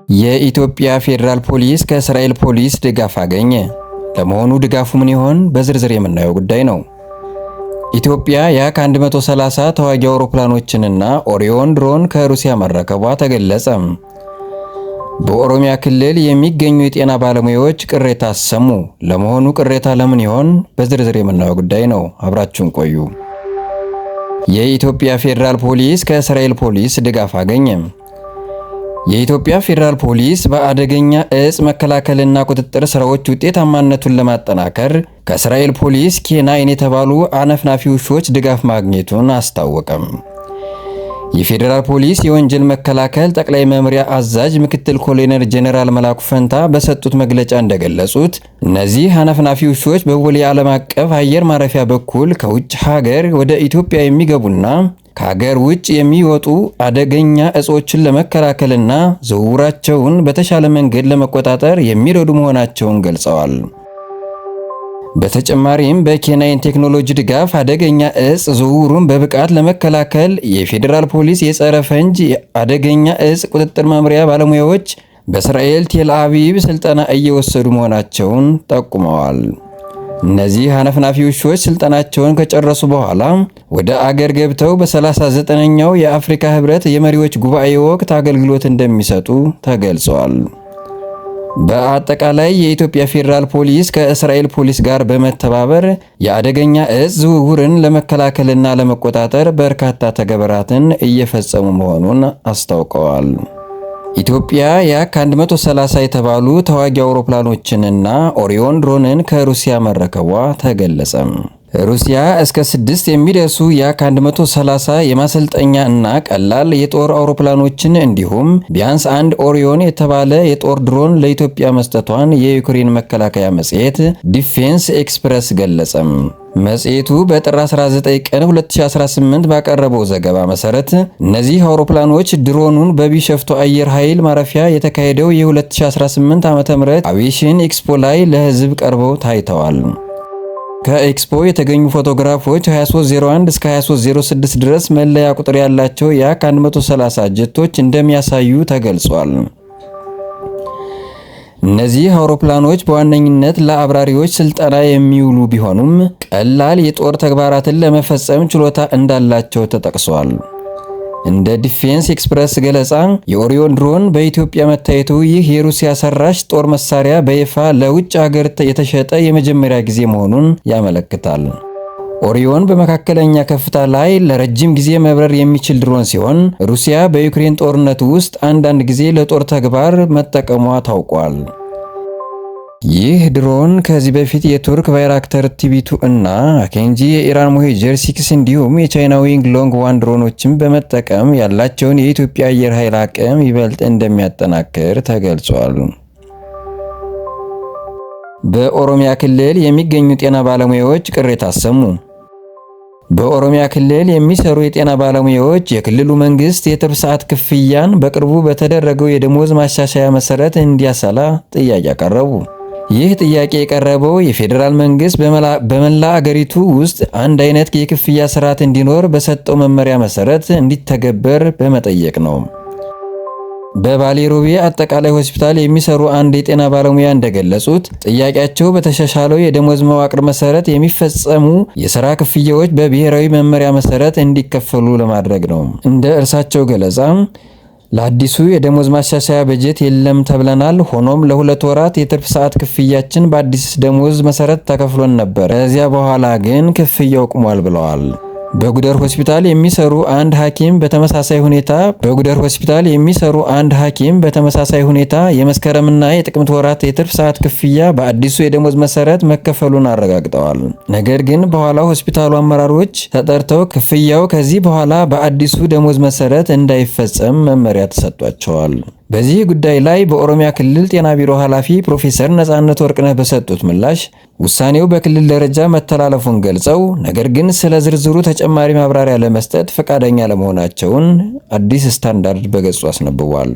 የኢትዮጵያ ፌዴራል ፖሊስ ከእስራኤል ፖሊስ ድጋፍ አገኘ። ለመሆኑ ድጋፉ ምን ይሆን? በዝርዝር የምናየው ጉዳይ ነው። ኢትዮጵያ ያ130 ተዋጊ አውሮፕላኖችንና ኦሪዮን ድሮን ከሩሲያ መረከቧ ተገለጸ። በኦሮሚያ ክልል የሚገኙ የጤና ባለሙያዎች ቅሬታ አሰሙ። ለመሆኑ ቅሬታ ለምን ይሆን? በዝርዝር የምናየው ጉዳይ ነው። አብራችሁን ቆዩ። የኢትዮጵያ ፌዴራል ፖሊስ ከእስራኤል ፖሊስ ድጋፍ አገኘ። የኢትዮጵያ ፌዴራል ፖሊስ በአደገኛ እጽ መከላከልና ቁጥጥር ስራዎች ውጤታማነቱን ለማጠናከር ከእስራኤል ፖሊስ ኬናይን የተባሉ አነፍናፊ ውሾች ድጋፍ ማግኘቱን አስታወቀም። የፌዴራል ፖሊስ የወንጀል መከላከል ጠቅላይ መምሪያ አዛዥ ምክትል ኮሎኔል ጄኔራል መላኩ ፈንታ በሰጡት መግለጫ እንደገለጹት እነዚህ አነፍናፊ ውሾች በቦሌ ዓለም አቀፍ አየር ማረፊያ በኩል ከውጭ ሀገር ወደ ኢትዮጵያ የሚገቡና ከሀገር ውጭ የሚወጡ አደገኛ እጾችን ለመከላከልና ዝውውራቸውን በተሻለ መንገድ ለመቆጣጠር የሚረዱ መሆናቸውን ገልጸዋል። በተጨማሪም በኬናይን ቴክኖሎጂ ድጋፍ አደገኛ እጽ ዝውውሩን በብቃት ለመከላከል የፌዴራል ፖሊስ የጸረ ፈንጅ አደገኛ እጽ ቁጥጥር መምሪያ ባለሙያዎች በእስራኤል ቴል አቪቭ ስልጠና እየወሰዱ መሆናቸውን ጠቁመዋል። እነዚህ አነፍናፊ ውሾች ስልጠናቸውን ከጨረሱ በኋላ ወደ አገር ገብተው በ39ኛው የአፍሪካ ህብረት የመሪዎች ጉባኤ ወቅት አገልግሎት እንደሚሰጡ ተገልጿል። በአጠቃላይ የኢትዮጵያ ፌዴራል ፖሊስ ከእስራኤል ፖሊስ ጋር በመተባበር የአደገኛ እጽ ዝውውርን ለመከላከልና ለመቆጣጠር በርካታ ተግባራትን እየፈጸሙ መሆኑን አስታውቀዋል። ኢትዮጵያ ያ130 የተባሉ ተዋጊ አውሮፕላኖችንና ኦሪዮን ድሮንን ከሩሲያ መረከቧ ተገለጸ። ሩሲያ እስከ 6 የሚደርሱ ያ130 የማሰልጠኛ እና ቀላል የጦር አውሮፕላኖችን እንዲሁም ቢያንስ አንድ ኦሪዮን የተባለ የጦር ድሮን ለኢትዮጵያ መስጠቷን የዩክሬን መከላከያ መጽሔት ዲፌንስ ኤክስፕረስ ገለጸም። መጽሔቱ በጥር 19 ቀን 2018 ባቀረበው ዘገባ መሰረት እነዚህ አውሮፕላኖች ድሮኑን በቢሸፍቱ አየር ኃይል ማረፊያ የተካሄደው የ2018 ዓ.ም አቪዬሽን ኤክስፖ ላይ ለህዝብ ቀርበው ታይተዋል። ከኤክስፖ የተገኙ ፎቶግራፎች 2301 እስከ 2306 ድረስ መለያ ቁጥር ያላቸው ያ130 ጀቶች እንደሚያሳዩ ተገልጿል። እነዚህ አውሮፕላኖች በዋነኝነት ለአብራሪዎች ስልጠና የሚውሉ ቢሆኑም ቀላል የጦር ተግባራትን ለመፈጸም ችሎታ እንዳላቸው ተጠቅሷል። እንደ ዲፌንስ ኤክስፕረስ ገለጻ የኦሪዮን ድሮን በኢትዮጵያ መታየቱ ይህ የሩሲያ ሰራሽ ጦር መሳሪያ በይፋ ለውጭ ሀገር የተሸጠ የመጀመሪያ ጊዜ መሆኑን ያመለክታል። ኦሪዮን በመካከለኛ ከፍታ ላይ ለረጅም ጊዜ መብረር የሚችል ድሮን ሲሆን ሩሲያ በዩክሬን ጦርነት ውስጥ አንዳንድ ጊዜ ለጦር ተግባር መጠቀሟ ታውቋል። ይህ ድሮን ከዚህ በፊት የቱርክ ባይራክተር ቲቢ2 እና አኬንጂ የኢራን ሞሄጀር 6 እንዲሁም የቻይና ዊንግ ሎንግ ዋን ድሮኖችን በመጠቀም ያላቸውን የኢትዮጵያ አየር ኃይል አቅም ይበልጥ እንደሚያጠናክር ተገልጿል። በኦሮሚያ ክልል የሚገኙ ጤና ባለሙያዎች ቅሬታ አሰሙ። በኦሮሚያ ክልል የሚሰሩ የጤና ባለሙያዎች የክልሉ መንግስት የትርፍ ሰዓት ክፍያን በቅርቡ በተደረገው የደሞዝ ማሻሻያ መሰረት እንዲያሰላ ጥያቄ አቀረቡ። ይህ ጥያቄ የቀረበው የፌዴራል መንግስት በመላ አገሪቱ ውስጥ አንድ አይነት የክፍያ ስርዓት እንዲኖር በሰጠው መመሪያ መሰረት እንዲተገበር በመጠየቅ ነው። በባሌ ሮቤ አጠቃላይ ሆስፒታል የሚሰሩ አንድ የጤና ባለሙያ እንደገለጹት ጥያቄያቸው በተሻሻለው የደሞዝ መዋቅር መሰረት የሚፈጸሙ የሥራ ክፍያዎች በብሔራዊ መመሪያ መሰረት እንዲከፈሉ ለማድረግ ነው። እንደ እርሳቸው ገለጻ ለአዲሱ የደሞዝ ማሻሻያ በጀት የለም ተብለናል። ሆኖም ለ2 ወራት የትርፍ ሰዓት ክፍያችን በአዲስ ደሞዝ መሰረት ተከፍሎን ነበር። ከዚያ በኋላ ግን ክፍያው ቆሟል ብለዋል። በጉደር ሆስፒታል የሚሰሩ አንድ ሐኪም በተመሳሳይ ሁኔታ የመስከረምና የጥቅምት ወራት የትርፍ ሰዓት ክፍያ በአዲሱ የደሞዝ መሰረት መከፈሉን አረጋግጠዋል። ነገር ግን በኋላ ሆስፒታሉ አመራሮች ተጠርተው ክፍያው ከዚህ በኋላ በአዲሱ ደሞዝ መሰረት እንዳይፈጸም መመሪያ ተሰጥቷቸዋል። በዚህ ጉዳይ ላይ በኦሮሚያ ክልል ጤና ቢሮ ኃላፊ ፕሮፌሰር ነጻነት ወርቅነህ በሰጡት ምላሽ ውሳኔው በክልል ደረጃ መተላለፉን ገልጸው ነገር ግን ስለ ዝርዝሩ ተጨማሪ ማብራሪያ ለመስጠት ፈቃደኛ ለመሆናቸውን አዲስ ስታንዳርድ በገጹ አስነብቧል።